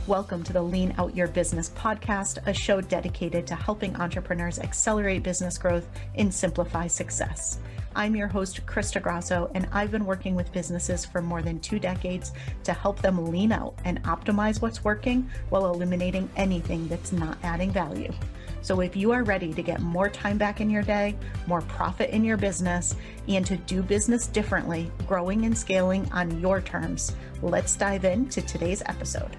Welcome to the Lean Out Your Business podcast, a show dedicated to helping entrepreneurs accelerate business growth and simplify success. I'm your host, Krista Grasso, and I've been working with businesses for more than 2 decades to help them lean out and optimize what's working while eliminating anything that's not adding value. So if you are ready to get more time back in your day, more profit in your business, and to do business differently, growing and scaling on your terms, let's dive into today's episode.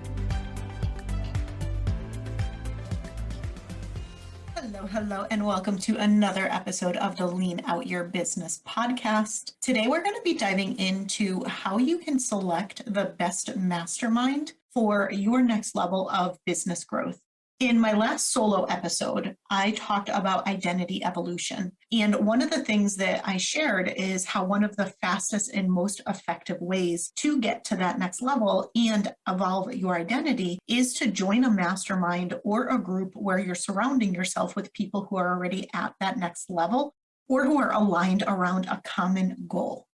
Hello, and welcome to another episode of the Lean Out Your Business podcast. Today, we're going to be diving into how you can select the best mastermind for your next level of business growth. In my last solo episode, I talked about identity evolution. And one of the things that I shared is how one of the fastest and most effective ways to get to that next level and evolve your identity is to join a mastermind or a group where you're surrounding yourself with people who are already at that next level or who are aligned around a common goal.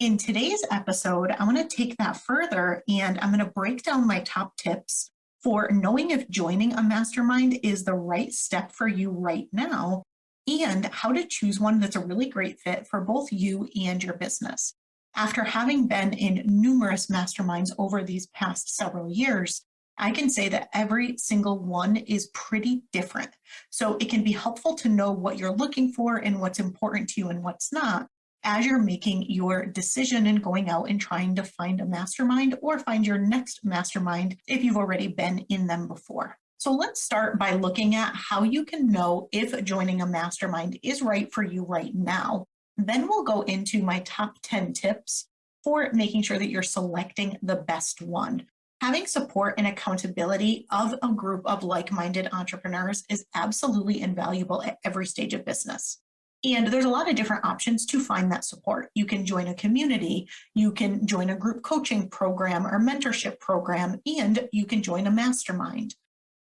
In today's episode, I want to take that further and I'm going to break down my top tips for knowing if joining a mastermind is the right step for you right now, and how to choose one that's a really great fit for both you and your business. After having been in numerous masterminds over these past several years, I can say that every single one is pretty different. So it can be helpful to know what you're looking for and what's important to you and what's not, as you're making your decision and going out and trying to find a mastermind or find your next mastermind if you've already been in them before. So let's start by looking at how you can know if joining a mastermind is right for you right now. Then we'll go into my top 10 tips for making sure that you're selecting the best one. Having support and accountability of a group of like-minded entrepreneurs is absolutely invaluable at every stage of business. And there's a lot of different options to find that support. You can join a community, you can join a group coaching program or mentorship program, and you can join a mastermind.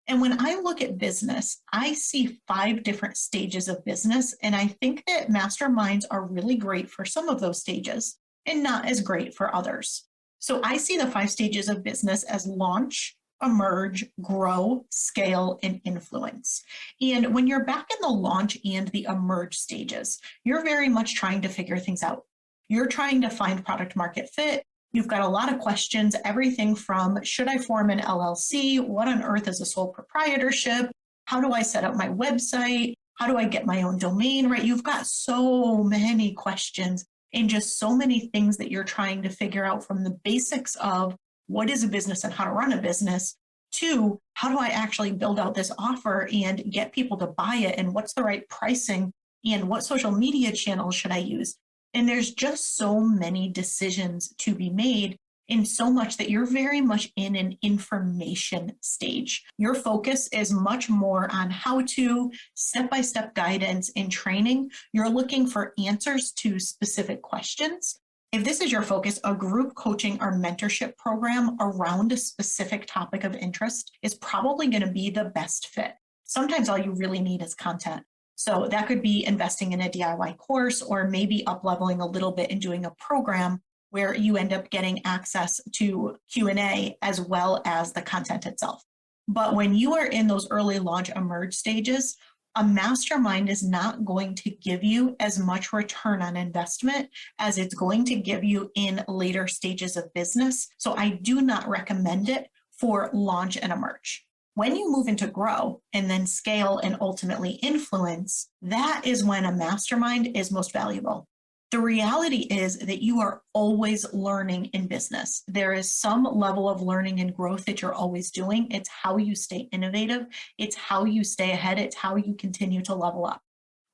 And when I look at business, I see 5 different stages of business, and I think that masterminds are really great for some of those stages and not as great for others. So I see the 5 stages of business as launch, emerge, grow, scale, and influence. And when you're back in the launch and the emerge stages, you're very much trying to figure things out. You're trying to find product market fit. You've got a lot of questions, everything from, should I form an LLC? What on earth is a sole proprietorship? How do I set up my website? How do I get my own domain, right? You've got so many questions and just so many things that you're trying to figure out, from the basics of what is a business and how to run a business, to how do I actually build out this offer and get people to buy it, and what's the right pricing and what social media channels should I use? And there's just so many decisions to be made, and so much that you're very much in an information stage. Your focus is much more on how to, step-by-step guidance and training. You're looking for answers to specific questions. If this is your focus, a group coaching or mentorship program around a specific topic of interest is probably going to be the best fit. Sometimes all you really need is content. So that could be investing in a DIY course, or maybe up-leveling a little bit and doing a program where you end up getting access to Q&A as well as the content itself. But when you are in those early launch emerge stages, a mastermind is not going to give you as much return on investment as it's going to give you in later stages of business. So I do not recommend it for launch and emerge. When you move into grow and then scale and ultimately influence, that is when a mastermind is most valuable. The reality is that you are always learning in business. There is some level of learning and growth that you're always doing. It's how you stay innovative. It's how you stay ahead. It's how you continue to level up.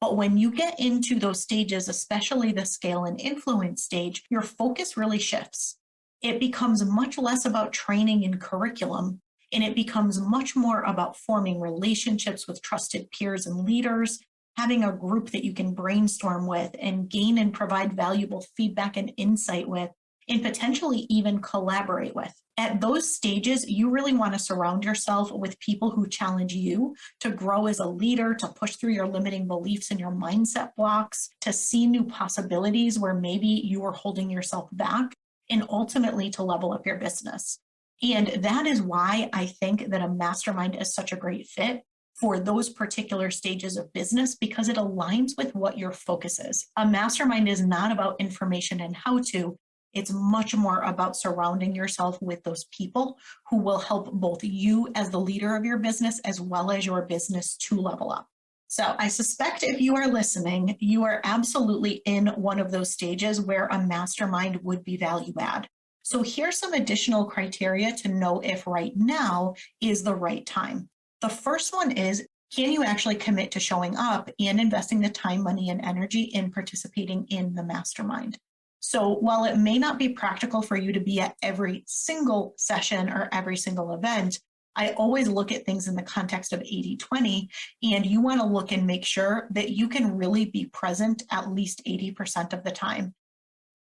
But when you get into those stages, especially the scale and influence stage, your focus really shifts. It becomes much less about training and curriculum, and it becomes much more about forming relationships with trusted peers and leaders, having a group that you can brainstorm with and gain and provide valuable feedback and insight with, and potentially even collaborate with. At those stages, you really want to surround yourself with people who challenge you to grow as a leader, to push through your limiting beliefs and your mindset blocks, to see new possibilities where maybe you are holding yourself back, and ultimately to level up your business. And that is why I think that a mastermind is such a great fit for those particular stages of business, because it aligns with what your focus is. A mastermind is not about information and how to. It's much more about surrounding yourself with those people who will help both you as the leader of your business as well as your business to level up. So I suspect if you are listening, you are absolutely in one of those stages where a mastermind would be value add. So here's some additional criteria to know if right now is the right time. The first one is, can you actually commit to showing up and investing the time, money, and energy in participating in the mastermind? So while it may not be practical for you to be at every single session or every single event, I always look at things in the context of 80-20, and you want to look and make sure that you can really be present at least 80% of the time.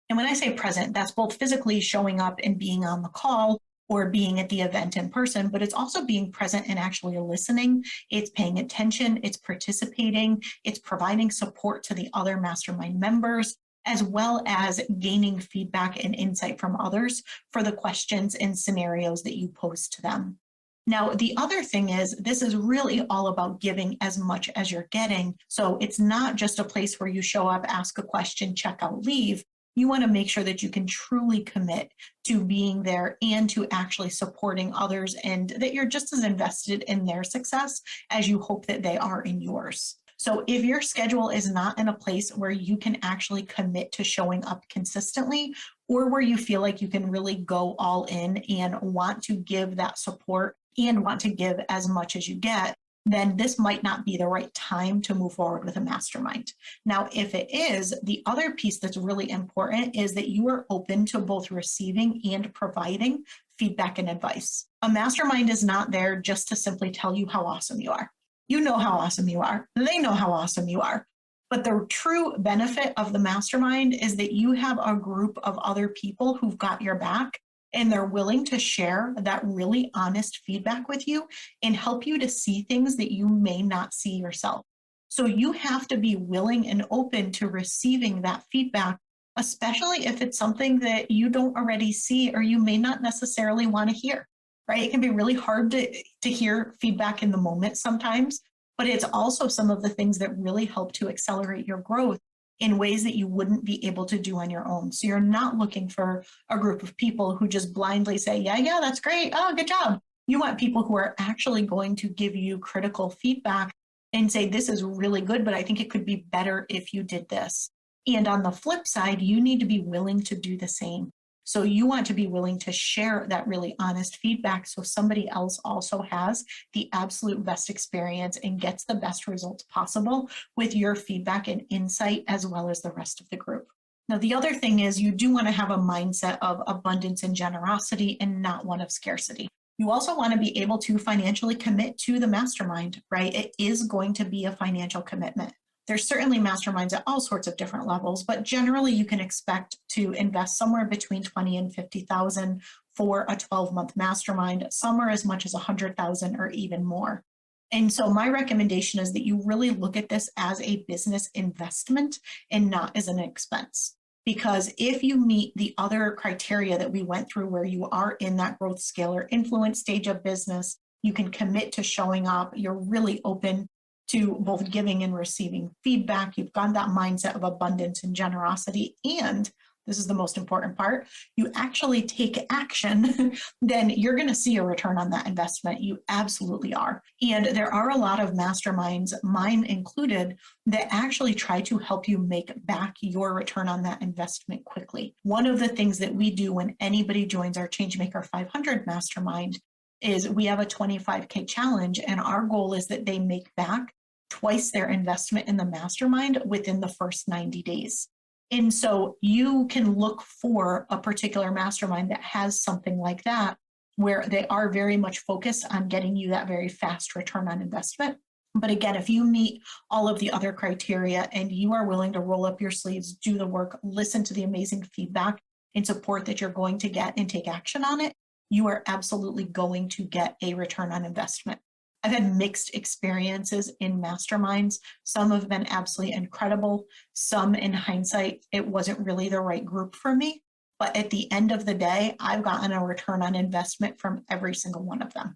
And when I say present, that's both physically showing up and being on the call or being at the event in person, but it's also being present and actually listening. It's paying attention, it's participating, it's providing support to the other mastermind members, as well as gaining feedback and insight from others for the questions and scenarios that you pose to them. Now, the other thing is, this is really all about giving as much as you're getting. So it's not just a place where you show up, ask a question, check out, leave. You want to make sure that you can truly commit to being there and to actually supporting others, and that you're just as invested in their success as you hope that they are in yours. So if your schedule is not in a place where you can actually commit to showing up consistently, or where you feel like you can really go all in and want to give that support and want to give as much as you get, then this might not be the right time to move forward with a mastermind. Now, if it is, the other piece that's really important is that you are open to both receiving and providing feedback and advice. A mastermind is not there just to simply tell you how awesome you are. You know how awesome you are. They know how awesome you are. But the true benefit of the mastermind is that you have a group of other people who've got your back, and they're willing to share that really honest feedback with you and help you to see things that you may not see yourself. So you have to be willing and open to receiving that feedback, especially if it's something that you don't already see or you may not necessarily want to hear, right? It can be really hard to hear feedback in the moment sometimes, but it's also some of the things that really help to accelerate your growth in ways that you wouldn't be able to do on your own. So you're not looking for a group of people who just blindly say, yeah, that's great. Oh, good job. You want people who are actually going to give you critical feedback and say, this is really good, but I think it could be better if you did this. And on the flip side, you need to be willing to do the same. So you want to be willing to share that really honest feedback so somebody else also has the absolute best experience and gets the best results possible with your feedback and insight, as well as the rest of the group. Now, the other thing is, you do want to have a mindset of abundance and generosity and not one of scarcity. You also want to be able to financially commit to the mastermind, right? It is going to be a financial commitment. There's certainly masterminds at all sorts of different levels, but generally you can expect to invest somewhere between 20 and 50,000 for a 12-month mastermind. Some are as much as 100,000 or even more. And so my recommendation is that you really look at this as a business investment and not as an expense. Because if you meet the other criteria that we went through, where you are in that growth, scale, or influence stage of business, you can commit to showing up, you're really open to both giving and receiving feedback, you've got that mindset of abundance and generosity, and this is the most important part, you actually take action, then you're going to see a return on that investment. You absolutely are. And there are a lot of masterminds, mine included, that actually try to help you make back your return on that investment quickly. One of the things that we do when anybody joins our Changemaker 500 mastermind is we have a 25K challenge, and our goal is that they make back twice their investment in the mastermind within the first 90 days. And so you can look for a particular mastermind that has something like that, where they are very much focused on getting you that very fast return on investment. But again, if you meet all of the other criteria and you are willing to roll up your sleeves, do the work, listen to the amazing feedback and support that you're going to get and take action on it, you are absolutely going to get a return on investment. I've had mixed experiences in masterminds. Some have been absolutely incredible. Some, in hindsight, it wasn't really the right group for me. but at the end of the day, I've gotten a return on investment from every single one of them.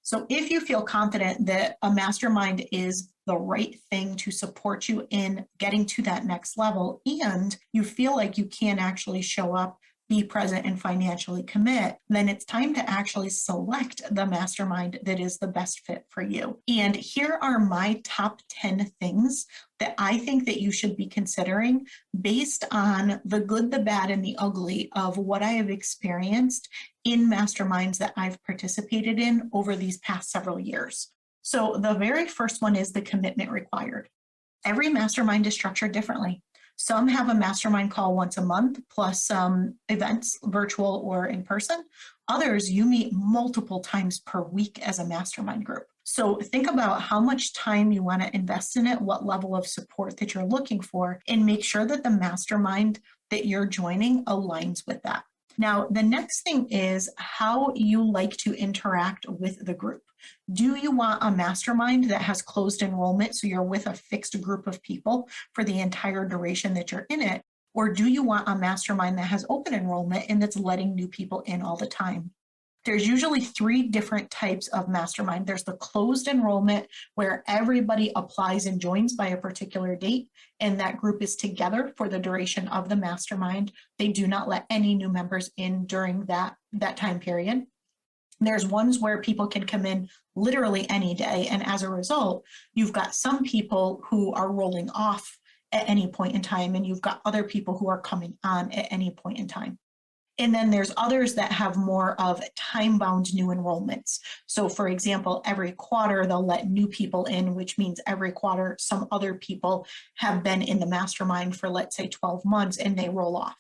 So if you feel confident that a mastermind is the right thing to support you in getting to that next level, and you feel like you can actually show up, be present, and financially commit, then it's time to actually select the mastermind that is the best fit for you. And here are my top 10 things that I think that you should be considering based on the good, the bad, and the ugly of what I have experienced in masterminds that I've participated in over these past several years. So the very first one is the commitment required. Every mastermind is structured differently. Some have a mastermind call once a month, plus some events, virtual or in person. Others, you meet multiple times per week as a mastermind group. So think about how much time you want to invest in it, what level of support that you're looking for, and make sure that the mastermind that you're joining aligns with that. Now, the next thing is how you like to interact with the group. Do you want a mastermind that has closed enrollment, so you're with a fixed group of people for the entire duration that you're in it? Or do you want a mastermind that has open enrollment and that's letting new people in all the time? There's usually 3 different types of mastermind. There's the closed enrollment, where everybody applies and joins by a particular date, and that group is together for the duration of the mastermind. They do not let any new members in during that time period. There's ones where people can come in literally any day, and as a result, you've got some people who are rolling off at any point in time, and you've got other people who are coming on at any point in time. And then there's others that have more of time-bound new enrollments. So for example, every quarter they'll let new people in, which means every quarter some other people have been in the mastermind for, let's say, 12 months and they roll off.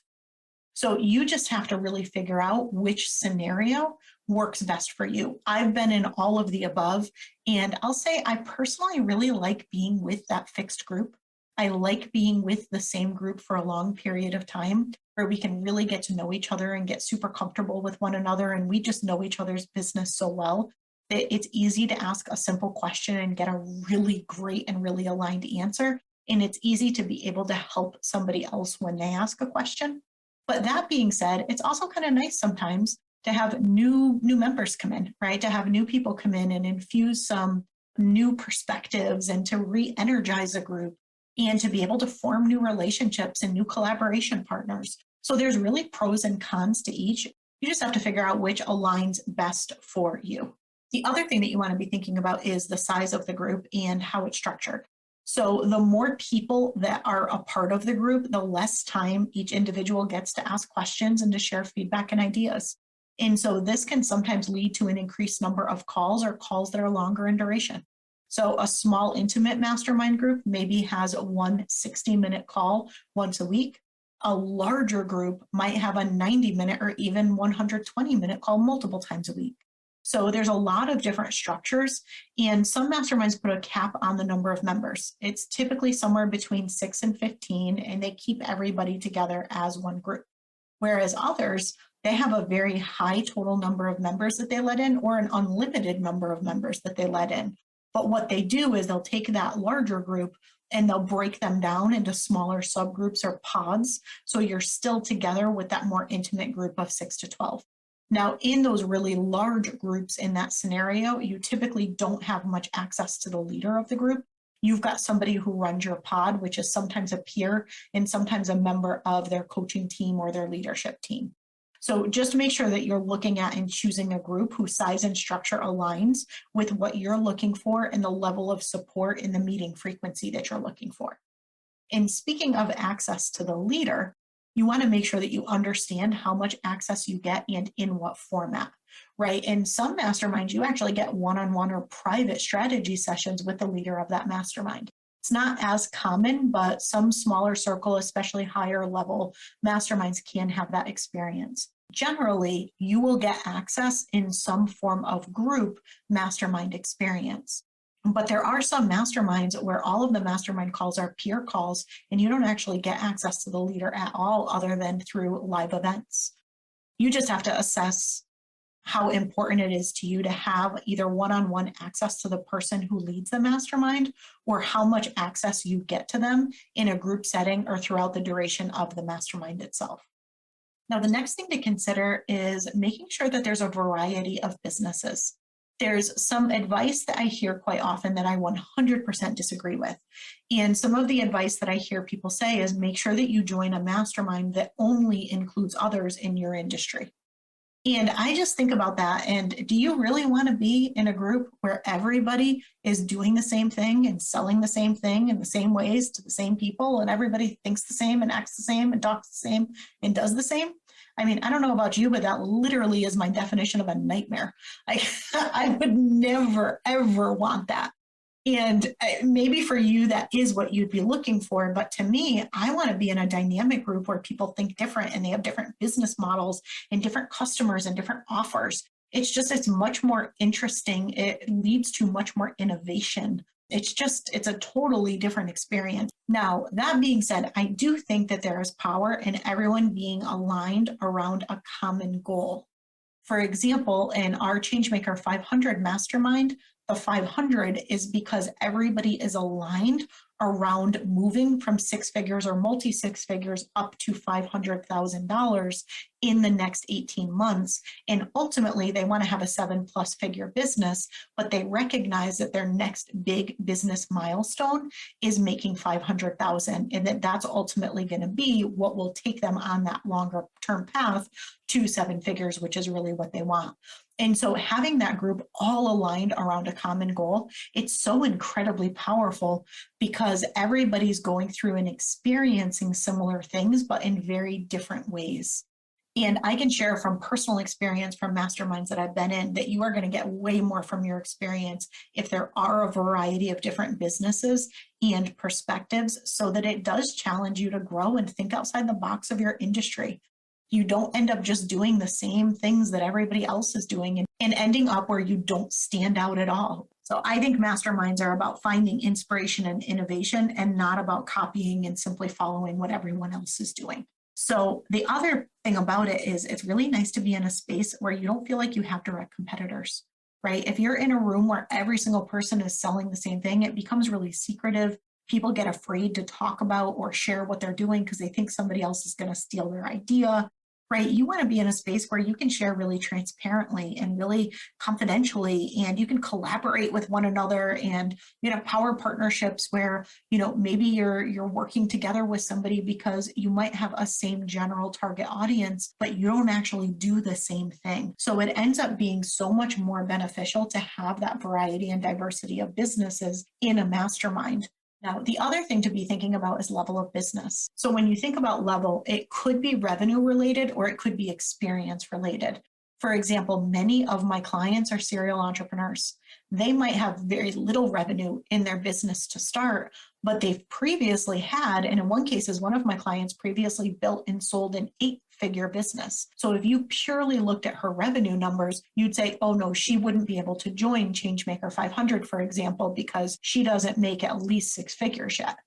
So you just have to really figure out which scenario works best for you. I've been in all of the above, and I'll say I personally really like being with that fixed group. I like being with the same group for a long period of time, where we can really get to know each other and get super comfortable with one another. And we just know each other's business so well that it's easy to ask a simple question and get a really great and really aligned answer. And it's easy to be able to help somebody else when they ask a question. But that being said, it's also kind of nice sometimes to have new members come in, right? To have new people come in and infuse some new perspectives and to re-energize a group, and to be able to form new relationships and new collaboration partners. So there's really pros and cons to each. You just have to figure out which aligns best for you. The other thing that you want to be thinking about is the size of the group and how it's structured. So the more people that are a part of the group, the less time each individual gets to ask questions and to share feedback and ideas. And so this can sometimes lead to an increased number of calls, or calls that are longer in duration. So a small intimate mastermind group maybe has one 60-minute call once a week. A larger group might have a 90-minute or even 120-minute call multiple times a week. So there's a lot of different structures, and some masterminds put a cap on the number of members. It's typically somewhere between 6 and 15, and they keep everybody together as one group. Whereas others, they have a very high total number of members that they let in, or an unlimited number of members that they let in. But what they do is they'll take that larger group and they'll break them down into smaller subgroups or pods. So you're still together with that more intimate group of 6 to 12. Now, in those really large groups in that scenario, you typically don't have much access to the leader of the group. You've got somebody who runs your pod, which is sometimes a peer and sometimes a member of their coaching team or their leadership team. So just make sure that you're looking at and choosing a group whose size and structure aligns with what you're looking for and the level of support and the meeting frequency that you're looking for. And speaking of access to the leader, you want to make sure that you understand how much access you get and in what format, right? In some masterminds, you actually get one-on-one or private strategy sessions with the leader of that mastermind. It's not as common, but some smaller circle, especially higher level masterminds, can have that experience. Generally, you will get access in some form of group mastermind experience. But there are some masterminds where all of the mastermind calls are peer calls, and you don't actually get access to the leader at all other than through live events. You just have to assess how important it is to you to have either one-on-one access to the person who leads the mastermind, or how much access you get to them in a group setting or throughout the duration of the mastermind itself. Now, the next thing to consider is making sure that there's a variety of businesses. There's some advice that I hear quite often that I 100% disagree with. And some of the advice that I hear people say is make sure that you join a mastermind that only includes others in your industry. And I just think about that. And do you really want to be in a group where everybody is doing the same thing and selling the same thing in the same ways to the same people, and everybody thinks the same and acts the same and talks the same and does the same? I mean, I don't know about you, but that literally is my definition of a nightmare. I would never, ever want that. And maybe for you, that is what you'd be looking for. But to me, I want to be in a dynamic group where people think different and they have different business models and different customers and different offers. It's much more interesting. It leads to much more innovation. It's a totally different experience. Now, that being said, I do think that there is power in everyone being aligned around a common goal. For example, in our Changemaker 500 mastermind, the 500 is because everybody is aligned around moving from six figures or multi six figures up to $500,000 in the next 18 months. And ultimately, they want to have a 7+ figure business, but they recognize that their next big business milestone is making 500,000, and that's ultimately going to be what will take them on that longer term path to 7 figures, which is really what they want. And so having that group all aligned around a common goal, it's so incredibly powerful because everybody's going through and experiencing similar things, but in very different ways. And I can share from personal experience from masterminds that I've been in that you are going to get way more from your experience if there are a variety of different businesses and perspectives, so that it does challenge you to grow and think outside the box of your industry. You don't end up just doing the same things that everybody else is doing and ending up where you don't stand out at all. So I think masterminds are about finding inspiration and innovation and not about copying and simply following what everyone else is doing. So the other thing about it is it's really nice to be in a space where you don't feel like you have direct competitors, right? If you're in a room where every single person is selling the same thing, it becomes really secretive. People get afraid to talk about or share what they're doing because they think somebody else is going to steal their idea, right? You want to be in a space where you can share really transparently and really confidentially, and you can collaborate with one another, and power partnerships where maybe you're working together with somebody because you might have a same general target audience, but you don't actually do the same thing. So it ends up being so much more beneficial to have that variety and diversity of businesses in a mastermind. Now, the other thing to be thinking about is level of business. So when you think about level, it could be revenue related or it could be experience related. For example, many of my clients are serial entrepreneurs. They might have very little revenue in their business to start, but they've previously had, and in one case, one of my clients previously built and sold an 8-figure business. So if you purely looked at her revenue numbers, you'd say, oh no, she wouldn't be able to join Changemaker 500, for example, because she doesn't make at least 6 figures yet.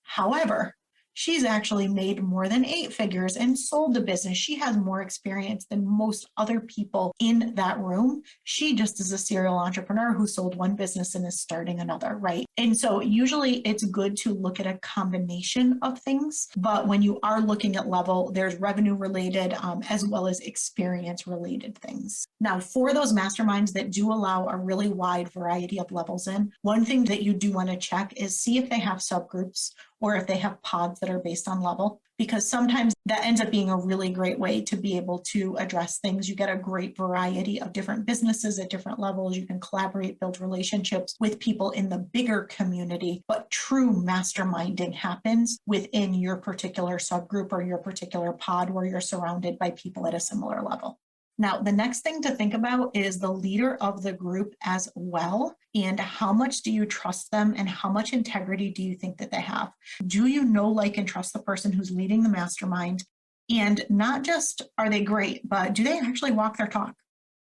However, she's actually made more than 8 figures and sold the business. She has more experience than most other people in that room. She just is a serial entrepreneur who sold one business and is starting another, right? And so usually it's good to look at a combination of things. But when you are looking at level, there's revenue related as well as experience related things. Now, for those masterminds that do allow a really wide variety of levels in, one thing that you do want to check is see if they have subgroups or if they have pods that are based on level, because sometimes that ends up being a really great way to be able to address things. You get a great variety of different businesses at different levels. You can collaborate, build relationships with people in the bigger community, but true masterminding happens within your particular subgroup or your particular pod where you're surrounded by people at a similar level. Now, the next thing to think about is the leader of the group as well, and how much do you trust them and how much integrity do you think that they have? Do you know, like, and trust the person who's leading the mastermind? And not just are they great, but do they actually walk their talk?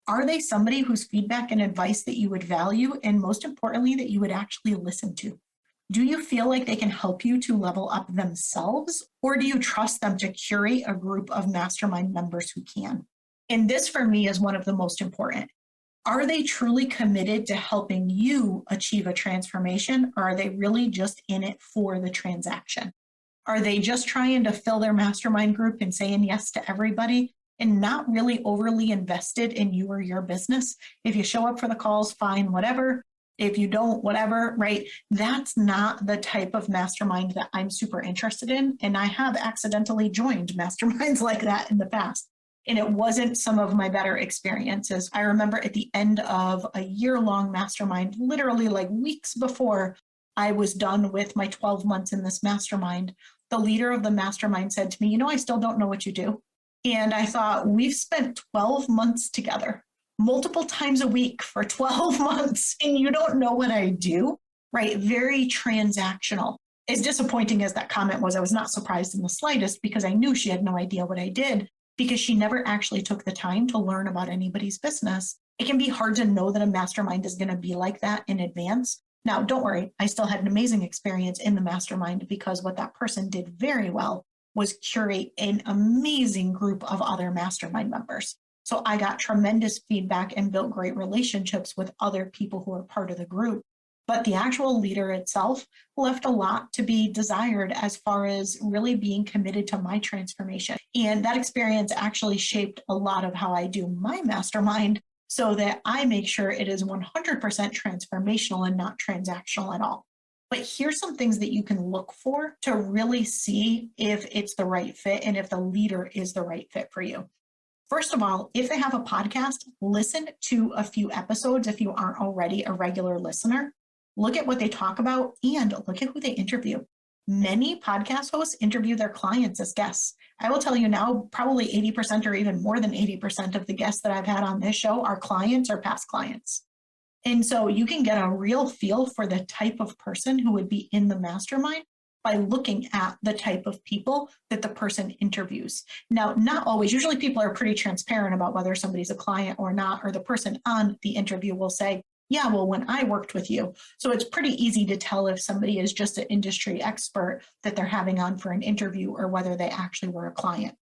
Are they somebody whose feedback and advice that you would value, and most importantly, that you would actually listen to? Do you feel like they can help you to level up themselves, or do you trust them to curate a group of mastermind members who can? And this for me is one of the most important. Are they truly committed to helping you achieve a transformation, or are they really just in it for the transaction? Are they just trying to fill their mastermind group and saying yes to everybody and not really overly invested in you or your business? If you show up for the calls, fine, whatever. If you don't, whatever, right? That's not the type of mastermind that I'm super interested in. And I have accidentally joined masterminds like that in the past. And it wasn't some of my better experiences. I remember at the end of a year-long mastermind, literally like weeks before I was done with my 12 months in this mastermind, the leader of the mastermind said to me, I still don't know what you do. And I thought, we've spent 12 months together, multiple times a week for 12 months, and you don't know what I do, right? Very transactional. As disappointing as that comment was, I was not surprised in the slightest because I knew she had no idea what I did because she never actually took the time to learn about anybody's business. It can be hard to know that a mastermind is going to be like that in advance. Now, don't worry, I still had an amazing experience in the mastermind because what that person did very well was curate an amazing group of other mastermind members. So I got tremendous feedback and built great relationships with other people who are part of the group. But the actual leader itself left a lot to be desired as far as really being committed to my transformation. And that experience actually shaped a lot of how I do my mastermind so that I make sure it is 100% transformational and not transactional at all. But here's some things that you can look for to really see if it's the right fit and if the leader is the right fit for you. First of all, if they have a podcast, listen to a few episodes if you aren't already a regular listener. Look at what they talk about and look at who they interview. Many podcast hosts interview their clients as guests. I will tell you now, probably 80% or even more than 80% of the guests that I've had on this show are clients or past clients. And so you can get a real feel for the type of person who would be in the mastermind by looking at the type of people that the person interviews. Now, not always, usually people are pretty transparent about whether somebody's a client or not, or the person on the interview will say, yeah, well, when I worked with you. So it's pretty easy to tell if somebody is just an industry expert that they're having on for an interview or whether they actually were a client.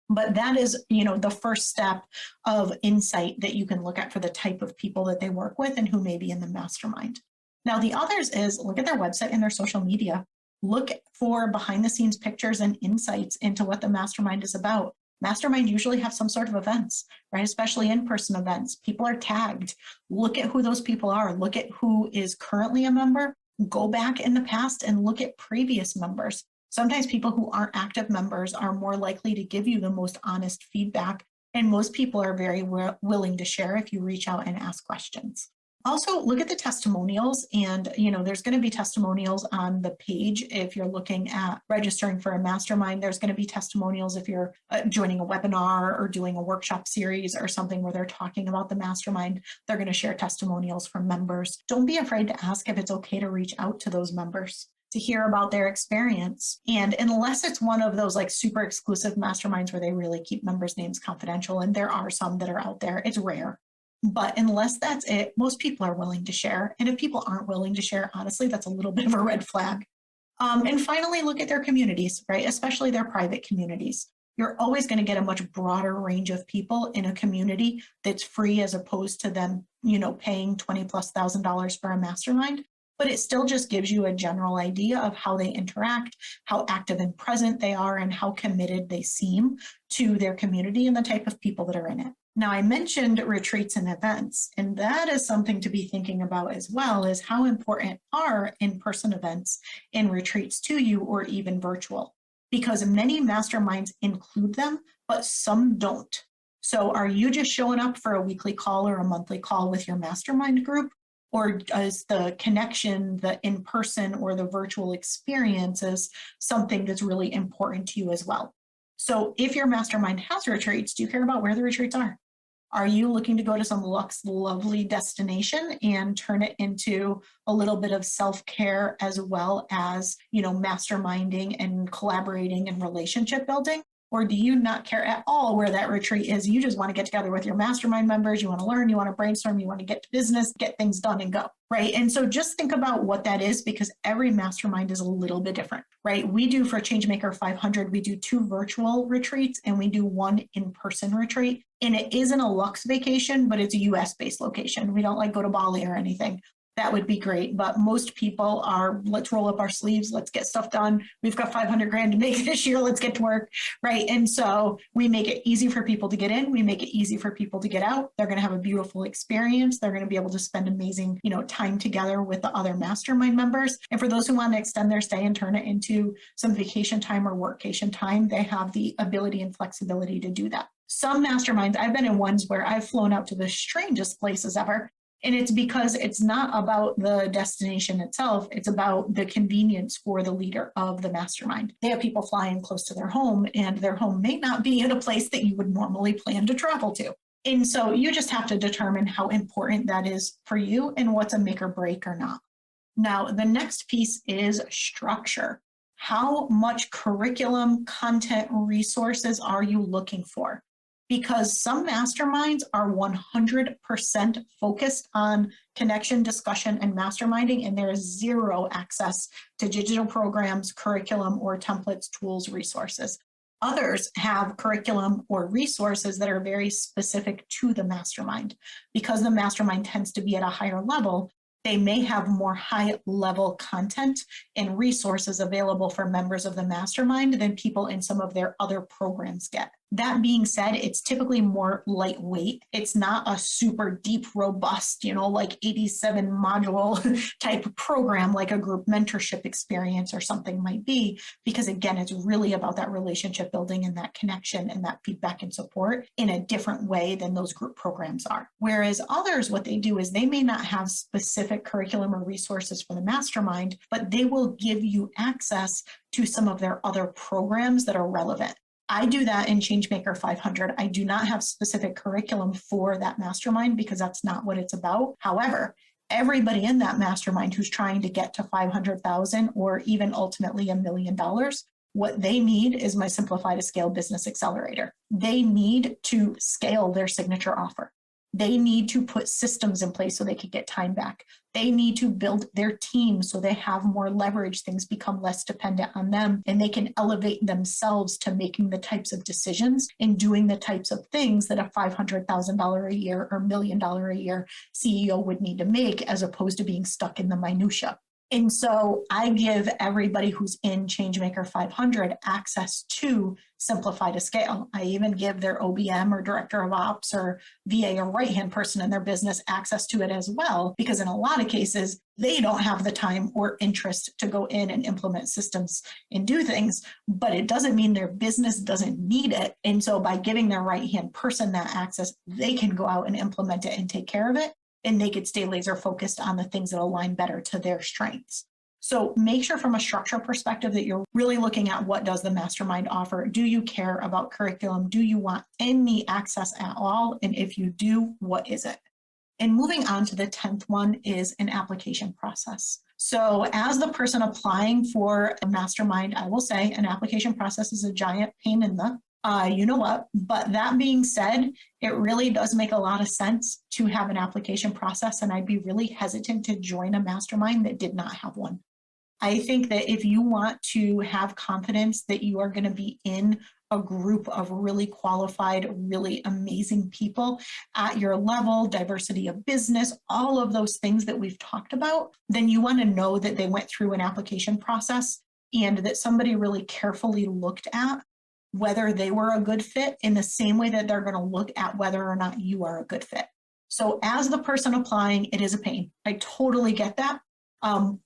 But that is, the first step of insight that you can look at for the type of people that they work with and who may be in the mastermind. Now, the others is look at their website and their social media. Look for behind the scenes pictures and insights into what the mastermind is about. Mastermind usually have some sort of events, right? Especially in-person events. People are tagged. Look at who those people are. Look at who is currently a member. Go back in the past and look at previous members. Sometimes people who aren't active members are more likely to give you the most honest feedback, and most people are very willing to share if you reach out and ask questions. Also, look at the testimonials, and there's going to be testimonials on the page if you're looking at registering for a mastermind. There's going to be testimonials if you're joining a webinar or doing a workshop series or something where they're talking about the mastermind. They're going to share testimonials from members. Don't be afraid to ask if it's okay to reach out to those members to hear about their experience. And unless it's one of those like super exclusive masterminds where they really keep members' names confidential, and there are some that are out there, it's rare. But unless that's it, most people are willing to share. And if people aren't willing to share, honestly, that's a little bit of a red flag. And finally, look at their communities, right? Especially their private communities. You're always going to get a much broader range of people in a community that's free as opposed to them, paying $20,000+ for a mastermind. But it still just gives you a general idea of how they interact, how active and present they are, and how committed they seem to their community and the type of people that are in it. Now, I mentioned retreats and events, and that is something to be thinking about as well, is how important are in-person events and retreats to you, or even virtual, because many masterminds include them, but some don't. So are you just showing up for a weekly call or a monthly call with your mastermind group? Or is the connection, the in-person or the virtual experiences something that's really important to you as well? So if your mastermind has retreats, do you care about where the retreats are? Are you looking to go to some lovely destination and turn it into a little bit of self-care as well as, masterminding and collaborating and relationship building? Or do you not care at all where that retreat is? You just want to get together with your mastermind members. You want to learn, you want to brainstorm, you want to get to business, get things done and go, right? And so just think about what that is, because every mastermind is a little bit different, right? We do for Changemaker 500, we do 2 virtual retreats and we do 1 in-person retreat. And it isn't a luxe vacation, but it's a US-based location. We don't go to Bali or anything. That would be great. But most people are, let's roll up our sleeves, let's get stuff done. We've got 500 grand to make this year, let's get to work, right? And so we make it easy for people to get in. We make it easy for people to get out. They're going to have a beautiful experience. They're going to be able to spend amazing, time together with the other mastermind members. And for those who want to extend their stay and turn it into some vacation time or workation time, they have the ability and flexibility to do that. Some masterminds, I've been in ones where I've flown out to the strangest places ever. And it's because it's not about the destination itself. It's about the convenience for the leader of the mastermind. They have people flying close to their home, and their home may not be in a place that you would normally plan to travel to. And so you just have to determine how important that is for you and what's a make or break or not. Now, the next piece is structure. How much curriculum, content, resources are you looking for? Because some masterminds are 100% focused on connection, discussion, and masterminding, and there is zero access to digital programs, curriculum, or templates, tools, resources. Others have curriculum or resources that are very specific to the mastermind. Because the mastermind tends to be at a higher level, they may have more high-level content and resources available for members of the mastermind than people in some of their other programs get. That being said, it's typically more lightweight. It's not a super deep, robust, like 87 module type program like a group mentorship experience or something might be, because again, it's really about that relationship building and that connection and that feedback and support in a different way than those group programs are. Whereas others, what they do is they may not have specific curriculum or resources for the mastermind, but they will give you access to some of their other programs that are relevant. I do that in Changemaker 500. I do not have specific curriculum for that mastermind because that's not what it's about. However, everybody in that mastermind who's trying to get to 500,000 or even ultimately $1 million, what they need is my Simplify to Scale Business Accelerator. They need to scale their signature offer. They need to put systems in place so they can get time back. They need to build their team so they have more leverage, things become less dependent on them, and they can elevate themselves to making the types of decisions and doing the types of things that a $500,000 a year or $1 million a year CEO would need to make, as opposed to being stuck in the minutia. And so I give everybody who's in Changemaker 500 access to Simplify to Scale. I even give their OBM or director of ops or VA or right-hand person in their business access to it as well, because in a lot of cases, they don't have the time or interest to go in and implement systems and do things, but it doesn't mean their business doesn't need it. And so by giving their right-hand person that access, they can go out and implement it and take care of it. And they could stay laser focused on the things that align better to their strengths. So make sure from a structure perspective that you're really looking at what does the mastermind offer? Do you care about curriculum? Do you want any access at all? And if you do, what is it? And moving on to the 10th one is an application process. So as the person applying for a mastermind, I will say an application process is a giant pain in the you know what, but that being said, it really does make a lot of sense to have an application process, and I'd be really hesitant to join a mastermind that did not have one. I think that if you want to have confidence that you are going to be in a group of really qualified, really amazing people at your level, diversity of business, all of those things that we've talked about, then you want to know that they went through an application process and that somebody really carefully looked at whether they were a good fit in the same way that they're going to look at whether or not you are a good fit. So as the person applying, it is a pain. I totally get that.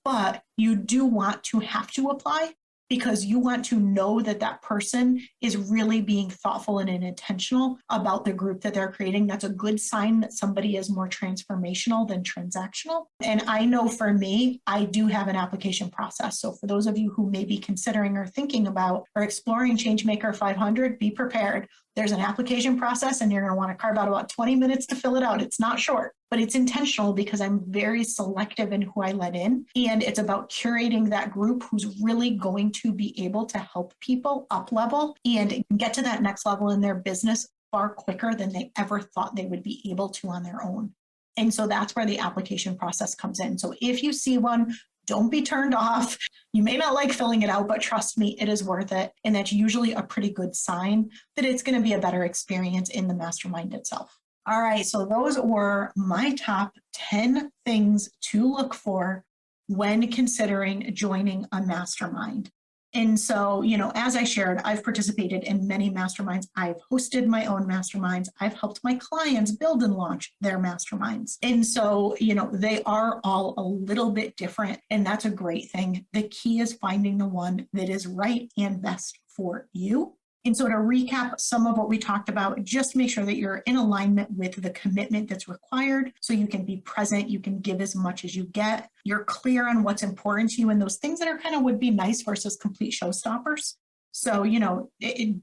But you do want to have to apply because you want to know that that person is really being thoughtful and intentional about the group that they're creating. That's a good sign that somebody is more transformational than transactional. And I know for me, I do have an application process. So for those of you who may be considering or thinking about or exploring Changemaker 500, be prepared. There's an application process and you're going to want to carve out about 20 minutes to fill it out. It's not short, but it's intentional because I'm very selective in who I let in. And it's about curating that group who's really going to be able to help people up level and get to that next level in their business far quicker than they ever thought they would be able to on their own. And so that's where the application process comes in. So if you see one, don't be turned off. You may not like filling it out, but trust me, it is worth it. And that's usually a pretty good sign that it's going to be a better experience in the mastermind itself. All right, so those were my top 10 things to look for when considering joining a mastermind. And so, as I shared, I've participated in many masterminds. I've hosted my own masterminds. I've helped my clients build and launch their masterminds. And so, they are all a little bit different, and that's a great thing. The key is finding the one that is right and best for you. And so to recap some of what we talked about, just make sure that you're in alignment with the commitment that's required so you can be present, you can give as much as you get, you're clear on what's important to you and those things that are kind of would be nice versus complete showstoppers. So, do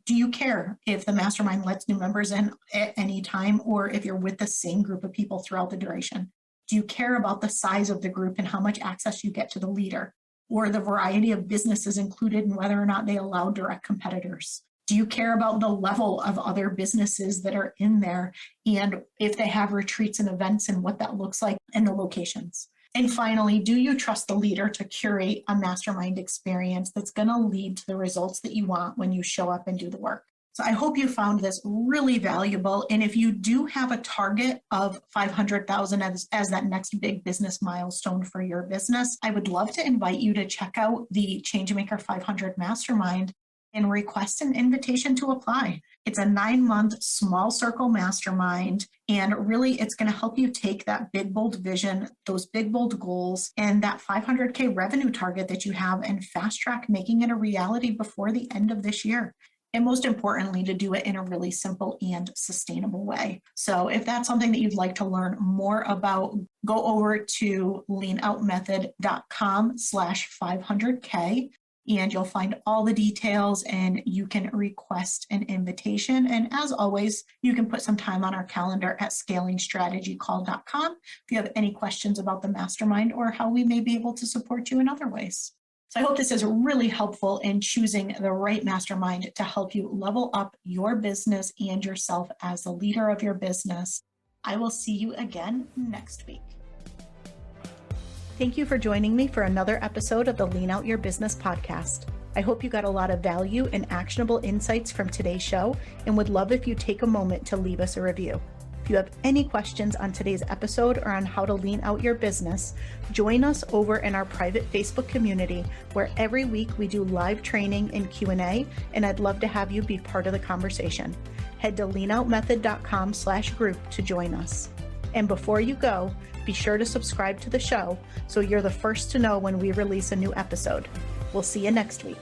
you care if the mastermind lets new members in at any time or if you're with the same group of people throughout the duration? Do you care about the size of the group and how much access you get to the leader or the variety of businesses included and whether or not they allow direct competitors? Do you care about the level of other businesses that are in there and if they have retreats and events and what that looks like and the locations? And finally, do you trust the leader to curate a mastermind experience that's going to lead to the results that you want when you show up and do the work? So I hope you found this really valuable. And if you do have a target of 500,000 as that next big business milestone for your business, I would love to invite you to check out the Changemaker 500 Mastermind and request an invitation to apply. It's a 9-month small circle mastermind. And really, it's going to help you take that big, bold vision, those big, bold goals, and that 500K revenue target that you have and fast track making it a reality before the end of this year. And most importantly, to do it in a really simple and sustainable way. So if that's something that you'd like to learn more about, go over to leanoutmethod.com/500K. And you'll find all the details and you can request an invitation. And as always, you can put some time on our calendar at scalingstrategycall.com if you have any questions about the mastermind or how we may be able to support you in other ways. So I hope this is really helpful in choosing the right mastermind to help you level up your business and yourself as the leader of your business. I will see you again next week. Thank you for joining me for another episode of the Lean Out Your Business podcast. I hope you got a lot of value and actionable insights from today's show and would love if you take a moment to leave us a review. If you have any questions on today's episode or on how to lean out your business, join us over in our private Facebook community where every week we do live training and Q&A, and I'd love to have you be part of the conversation. Head to leanoutmethod.com/group to join us. And before you go, be sure to subscribe to the show so you're the first to know when we release a new episode. We'll see you next week.